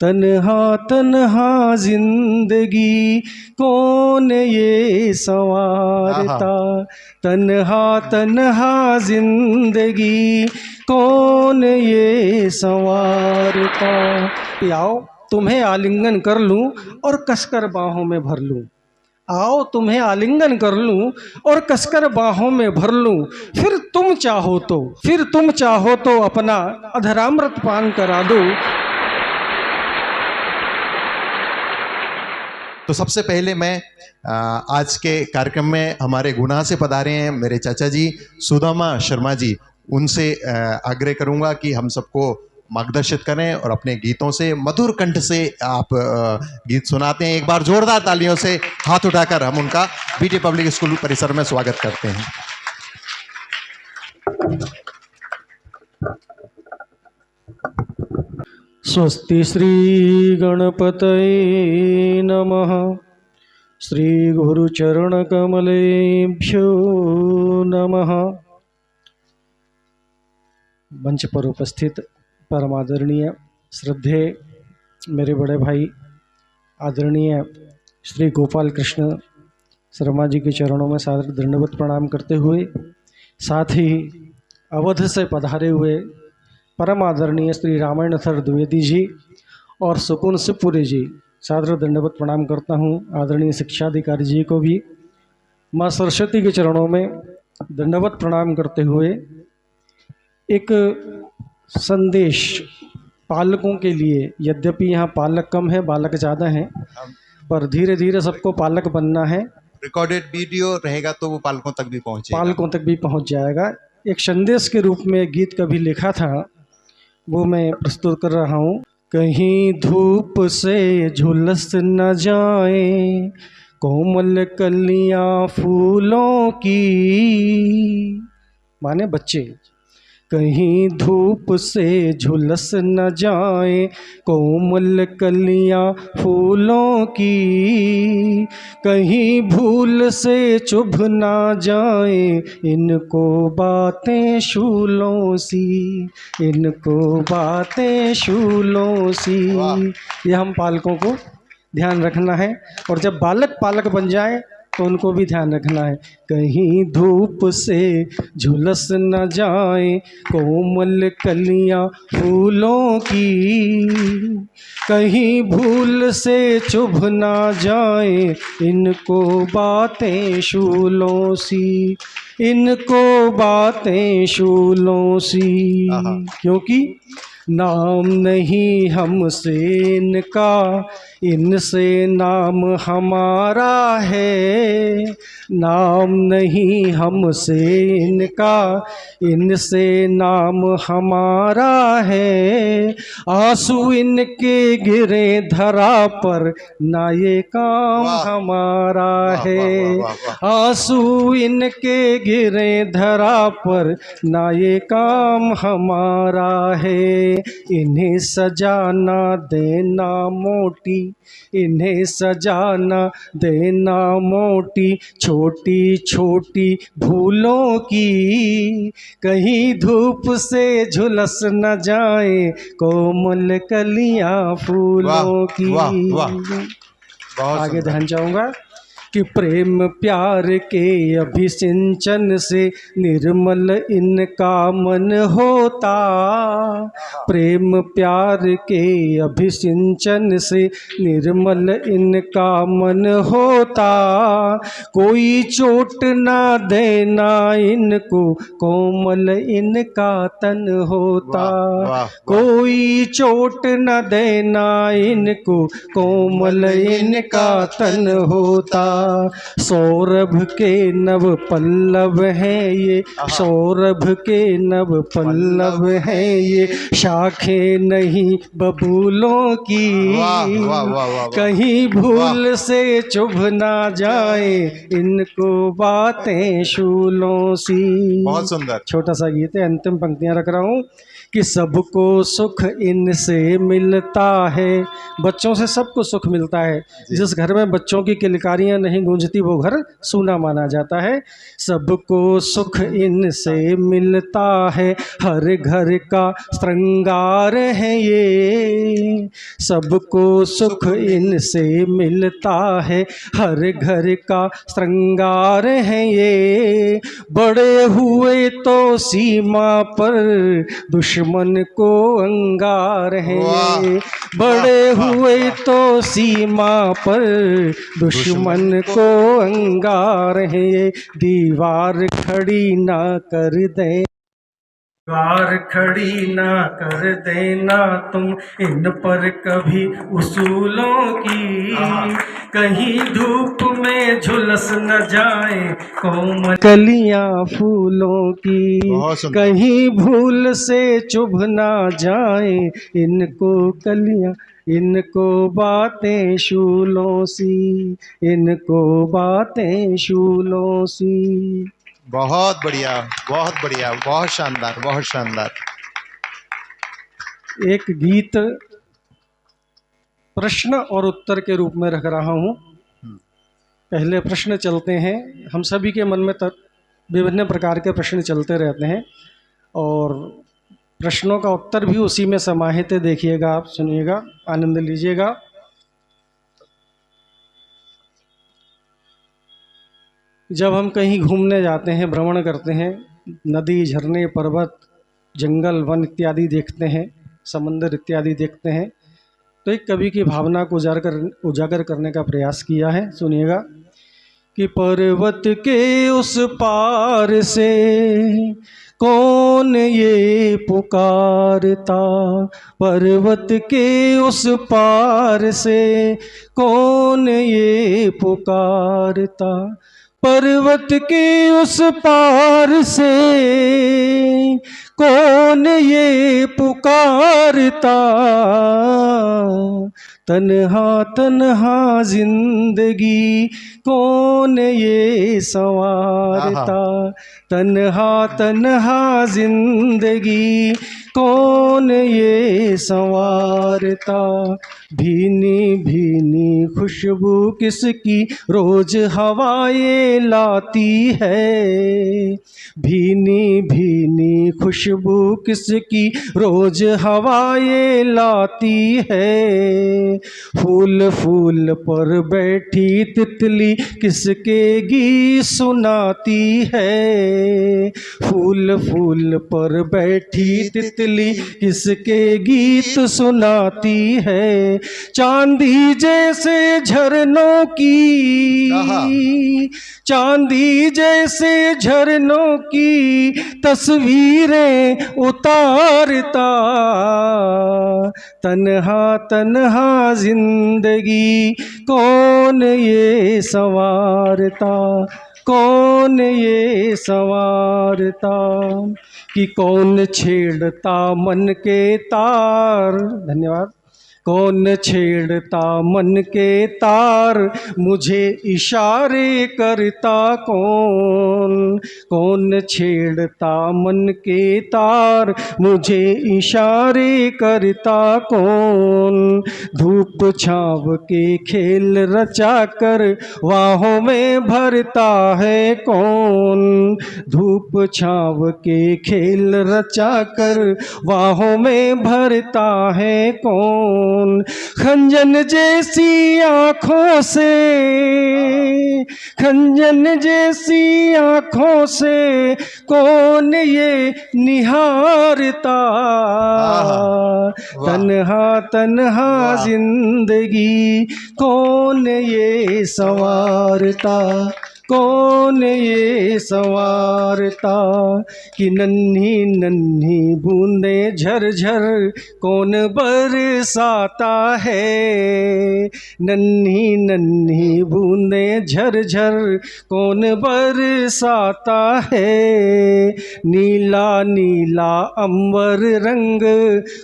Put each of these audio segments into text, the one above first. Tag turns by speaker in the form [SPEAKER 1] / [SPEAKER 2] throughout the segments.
[SPEAKER 1] तन्हा तन्हा जिंदगी कौन ये संवारता, तन्हा तन्हा जिंदगी कौन ये संवारता। आओ तुम्हें आलिंगन कर लूं और कसकर बाहों में भर लूं, आओ तुम्हें आलिंगन कर लूं और कसकर बाहों में भर लूं, फिर तुम चाहो तो अपना अधरामृत पान करा दो।
[SPEAKER 2] तो सबसे पहले मैं आज के कार्यक्रम में हमारे गुना से पधारे हैं मेरे चाचा जी सुदामा शर्मा जी, उनसे आग्रह करूंगा कि हम सबको मार्गदर्शित करें और अपने गीतों से, मधुर कंठ से आप गीत सुनाते हैं। एक बार जोरदार तालियों से हाथ उठाकर हम उनका बीटी पब्लिक स्कूल परिसर में स्वागत करते हैं।
[SPEAKER 1] स्वस्ति श्री गणपतये नमः। श्री गुरुचरण कमलेभ्यो नमः। मंच पर उपस्थित परमादरणीय श्रद्धेय मेरे बड़े भाई आदरणीय श्री गोपाल कृष्ण शर्मा जी के चरणों में सादर दंडवत प्रणाम करते हुए, साथ ही अवध से पधारे हुए परम आदरणीय श्री रामायण थर द्विवेदी जी और सुकुन शिवपुरी जी सादर दंडवत प्रणाम करता हूँ। आदरणीय शिक्षा अधिकारी जी को भी माँ सरस्वती के चरणों में दंडवत प्रणाम करते हुए एक संदेश पालकों के लिए, यद्यपि यहाँ पालक कम है बालक ज़्यादा हैं, पर धीरे धीरे सबको पालक बनना है।
[SPEAKER 2] रिकॉर्डेड वीडियो रहेगा तो वो पालकों तक भी
[SPEAKER 1] पहुँच जाएगा। एक संदेश के रूप में गीत कभी लिखा था, वो मैं प्रस्तुत कर रहा हूँ। कहीं धूप से झुलस न जाए कोमल कलियां फूलों की, माने बच्चे, कहीं धूप से झुलस न जाए कोमल कलियां फूलों की, कहीं भूल से चुभ ना जाए इनको बातें शूलों सी, इनको बातें शूलों सी। ये हम पालकों को ध्यान रखना है, और जब बालक पालक बन जाए तो उनको भी ध्यान रखना है। कहीं धूप से झुलस न जाए कोमल कलियां फूलों की, कहीं भूल से चुभ ना जाए इनको बातें शूलों सी, इनको बातें शूलों सी। क्योंकि नाम नहीं हमसे इनका, इनसे नाम हमारा है, नाम नहीं हमसे इनका, इनसे नाम हमारा है। आंसू इनके गिरे धरा पर ना ये काम हमारा है, आंसू इनके गिरे धरा पर ना ये काम हमारा है। इन्हें सजाना देना मोटी, इन्हें सजाना देना मोटी छोटी छोटी भूलों की, कहीं धूप से झुलस न जाए कोमल कलियां फूलों की। आगे ध्यान चाहूँगा कि प्रेम प्यार के अभिसिंचन से निर्मल इनका मन होता, प्रेम प्यार के अभिसिंचन से निर्मल इनका मन होता। कोई चोट ना देना इनको कोमल इनका तन होता, कोई चोट न देना इनको कोमल इनका तन होता। सौरभ के नव पल्लव हैं ये, सौरभ के नव पल्लव हैं ये, शाखे नहीं बबूलों की, कहीं भूल से चुभ ना जाए इनको बातें शूलों सी।
[SPEAKER 2] बहुत सुंदर
[SPEAKER 1] छोटा सा गीत है, अंतिम पंक्तियां रख रहा हूँ कि सबको सुख इनसे मिलता है। बच्चों से सबको सुख मिलता है। जिस घर में बच्चों की किलकारियाँ नहीं गूंजती वो घर सूना माना जाता है। सबको सुख इनसे मिलता है, हर घर का श्रृंगार है ये। सबको सुख इनसे मिलता है, हर घर का श्रृंगार है ये। बड़े हुए तो सीमा पर दुश्मन को अंगार है ये। बड़े हुए तो सीमा पर दुश्मन को अंगार है ये। दीवार खड़ी ना कर दे, दीवार खड़ी ना कर देना तुम इन पर कभी उसूलों की। कहीं धूप में झुलस न जाए कोमल कलियां फूलों की। कहीं भूल से चुभ ना जाए इनको कलियां, इनको बातें शूलों सी, इनको बातें शूलों सी।
[SPEAKER 2] बहुत बढ़िया, बहुत बढ़िया, बहुत शानदार, बहुत शानदार।
[SPEAKER 1] एक गीत प्रश्न और उत्तर के रूप में रख रहा हूँ। पहले प्रश्न चलते हैं। हम सभी के मन में विभिन्न प्रकार के प्रश्न चलते रहते हैं और प्रश्नों का उत्तर भी उसी में समाहित है। देखिएगा, आप सुनिएगा, आनंद लीजिएगा। जब हम कहीं घूमने जाते हैं, भ्रमण करते हैं, नदी, झरने, पर्वत, जंगल, वन इत्यादि देखते हैं, समंदर इत्यादि देखते हैं, तो एक कवि की भावना को उजागर करने का प्रयास किया है। सुनिएगा कि पर्वत के उस पार से कौन ये पुकारता, पर्वत के उस पार से कौन ये पुकारता, पर्वत के उस पार से कौन ये पुकारता। तन्हा तन्हा जिंदगी कौन ये संवारता, तन्हा तन्हा जिंदगी कौन ये संवारता। भीनी भीनी खुशबू किसकी रोज हवाएं लाती है, भीनी भीनी खुशबू किसकी रोज हवाएं लाती है। फूल फूल पर बैठी तितली किसके गीत सुनाती है, फूल फूल पर बैठी तितली किसके गीत सुनाती है। चांदी जैसे झरनों की, चांदी जैसे झरनों की तस्वीरें उतारता। तन्हा तन्हा जिंदगी कौन ये संवारता, कौन ये संवारता। कि कौन छेड़ता मन के तार, धन्यवाद, कौन छेड़ता मन के तार मुझे इशारे करता कौन, कौन छेड़ता मन के तार मुझे इशारे करता कौन। धूप छाँव के खेल रचा कर वाहों में भरता है कौन, धूप छाँव के खेल रचा कर वाहों में भरता है कौन। खंजन जैसी आँखों से, खंजन जैसी आँखों से कौन ये निहारता। तन्हा तन्हा जिंदगी कौन ये संवारता, कौन ये संवारता। कि नन्ही नन्ही बूंदे झरझर कौन बरसाता है, नन्ही नन्ही बूंदे झरझर कौन बरसाता है। नीला नीला अंबर रंग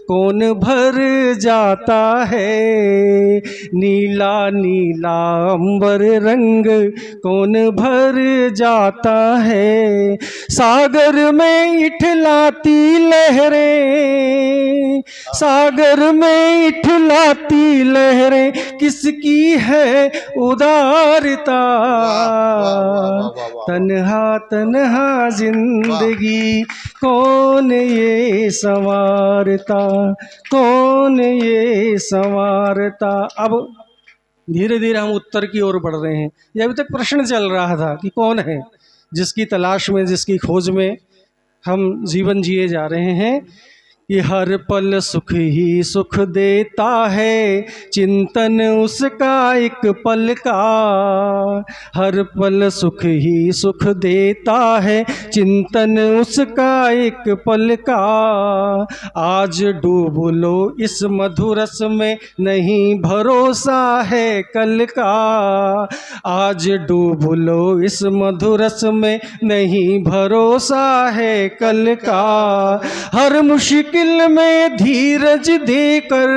[SPEAKER 1] कौन भर जाता है, नीला नीला अंबर रंग कौन भर जाता है। सागर में इठलाती लहरें, सागर में इठलाती लहरें, किसकी है उदारता। तन्हा तन्हा जिंदगी कौन ये संवारता, कौन ये संवारता। अब धीरे धीरे हम उत्तर की ओर बढ़ रहे हैं। ये अभी तक प्रश्न चल रहा था कि कौन है जिसकी तलाश में, जिसकी खोज में हम जीवन जिए जा रहे हैं। कि हर पल सुख ही सुख देता है, चिंतन उसका एक पल का। हर पल सुख ही सुख देता है, चिंतन उसका एक पल का। आज डूब लो इस मधुरस में, नहीं भरोसा है कल का। आज डूब लो इस मधुरस में, नहीं भरोसा है कल का। हर मुश्किल में धीरज देकर,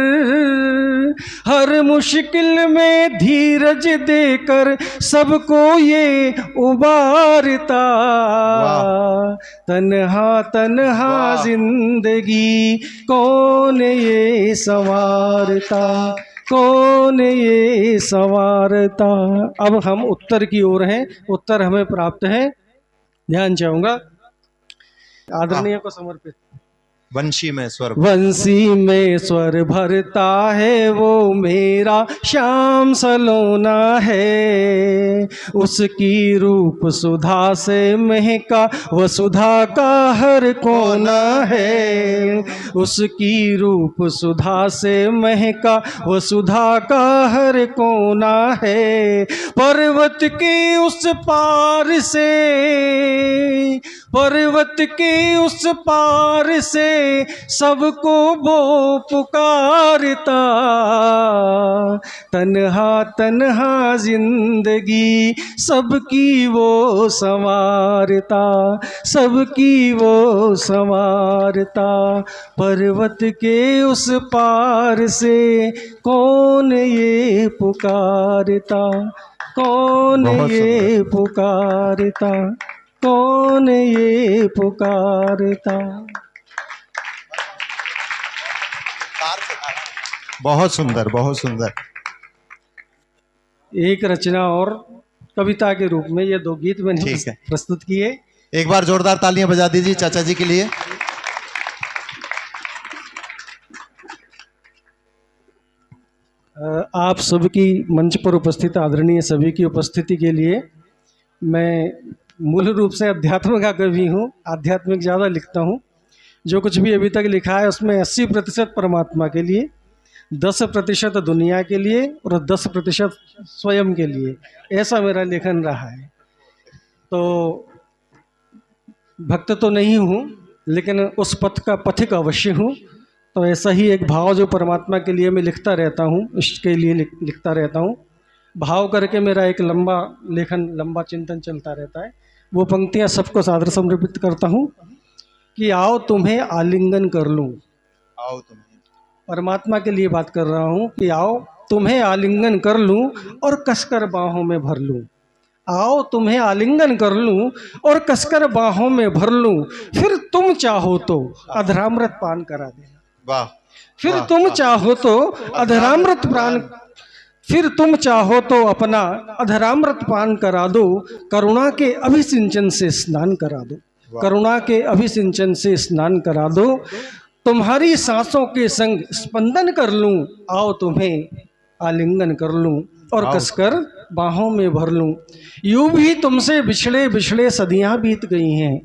[SPEAKER 1] हर मुश्किल में धीरज देकर, सबको ये उबारता। तन्हा तन्हा जिंदगी कौन ये संवारता, कौन ये संवारता। अब हम उत्तर की ओर हैं, उत्तर हमें प्राप्त है। ध्यान चाहूंगा आदरणीय को समर्पित।
[SPEAKER 2] वंशी में स्वर,
[SPEAKER 1] वंशी में स्वर भरता है वो मेरा श्याम सलोना है। उसकी रूप सुधा से महका वसुधा का हर कोना है। उसकी रूप सुधा से महका वसुधा का हर कोना है। पर्वत के उस पार से, पर्वत के उस पार से सबको वो पुकारता। तन्हा तन्हा जिंदगी सबकी वो संवारता, सबकी वो संवारता। पर्वत के उस पार से कौन ये पुकारता, कौन ये पुकारता, कौन ये पुकारता।
[SPEAKER 2] बहुत सुंदर, बहुत सुंदर।
[SPEAKER 1] एक रचना और कविता के रूप में ये दो गीत मैंने प्रस्तुत किए।
[SPEAKER 2] एक बार जोरदार तालियां बजा दीजिए चाचा जी के लिए।
[SPEAKER 1] आप सबकी मंच पर उपस्थित आदरणीय सभी की उपस्थिति के लिए मैं मूल रूप से अध्यात्म का कवि हूँ, आध्यात्मिक ज़्यादा लिखता हूँ। जो कुछ भी अभी तक लिखा है उसमें 80% परमात्मा के लिए, 10% दुनिया के लिए और 10% स्वयं के लिए, ऐसा मेरा लेखन रहा है। तो भक्त तो नहीं हूँ लेकिन उस पथ का पथिक अवश्य हूँ। तो ऐसा ही एक भाव जो परमात्मा के लिए मैं लिखता रहता हूँ, इष्ट के लिए लिखता रहता हूँ। भाव करके मेरा एक लंबा लेखन, लंबा चिंतन चलता रहता है। वो पंक्तियाँ सबको सादर समर्पित करता हूँ कि आओ तुम्हें आलिंगन कर लूँ।
[SPEAKER 2] आओ तुम्हें,
[SPEAKER 1] परमात्मा के लिए बात कर रहा हूँ कि आओ तुम्हें आलिंगन कर लूँ और कसकर बाहों में भर लूँ। आओ तुम्हें आलिंगन कर लूँ और कसकर बाहों में भर लूँ। फिर तुम चाहो तो अधरामृत पान करा देना।
[SPEAKER 2] वाह।
[SPEAKER 1] फिर तुम चाहो तो अधरामृत पान, फिर तुम चाहो तो अपना अधरामृत पान करा दो। करुणा के अभिसिंचन से स्नान करा दो, करुणा के अभिसिंचन से स्नान करा दो। तुम्हारी सांसों के संग स्पंदन कर लूं। आओ तुम्हें आलिंगन कर लूं और कसकर बाहों में भर लूं। यूं भी तुमसे बिछड़े बिछड़े सदियां बीत गई हैं,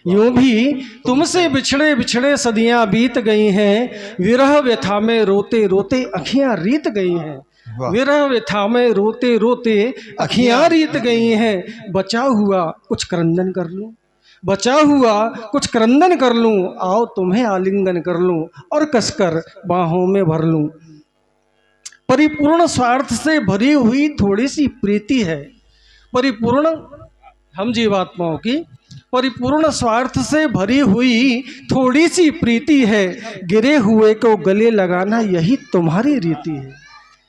[SPEAKER 1] यूं भी तुमसे बिछड़े बिछड़े सदियां बीत गई हैं। विरह व्यथा में रोते रोते अखियां रीत गई हैं, विरह व्यथा में रोते रोते अखियां रीत गई हैं। बचा हुआ कुछ क्रंदन कर लूं, बचा हुआ कुछ क्रंदन कर लूं। आओ तुम्हें आलिंगन कर लूं और कसकर बाहों में भर लूं। परिपूर्ण स्वार्थ से भरी हुई थोड़ी सी प्रीति है, परिपूर्ण हम जीवात्माओं की परिपूर्ण स्वार्थ से भरी हुई थोड़ी सी प्रीति है। गिरे हुए को गले लगाना यही तुम्हारी रीति है,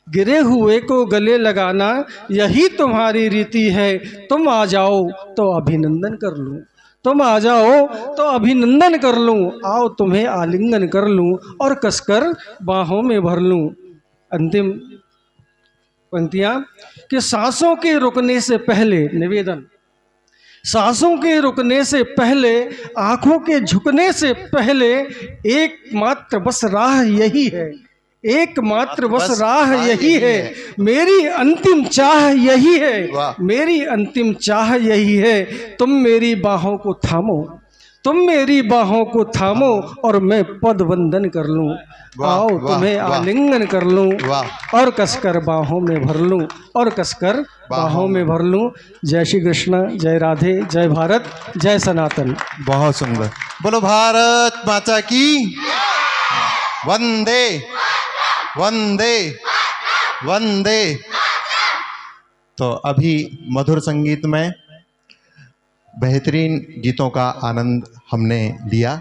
[SPEAKER 1] गिरे हुए को गले लगाना यही तुम्हारी रीति है। तुम आ जाओ तो अभिनंदन कर लूं, तुम आ जाओ तो अभिनंदन कर लूं, आओ तुम्हें आलिंगन कर लूं और कसकर बाहों में भर लूं। अंतिम पंक्तियां कि सांसों के रुकने से पहले, निवेदन, सांसों के रुकने से पहले, आंखों के झुकने से पहले एकमात्र बस राह यही है, एकमात्र बस राह यही है, मेरी अंतिम चाह यही है, मेरी अंतिम चाह यही है। तुम मेरी बाहों को थामो, तुम मेरी बाहों को थामो और मैं पद वंदन कर लूं, आओ तुम्हें आलिंगन कर लूं और कसकर बाहों में भर लूं, और कसकर बाहों में भर लूं। जय श्री कृष्ण, जय राधे, जय भारत, जय सनातन।
[SPEAKER 2] बहुत सुंदर। बोलो भारत माता की वंदे वंदे वंदे। तो अभी मधुर संगीत में बेहतरीन गीतों का आनंद हमने लिया।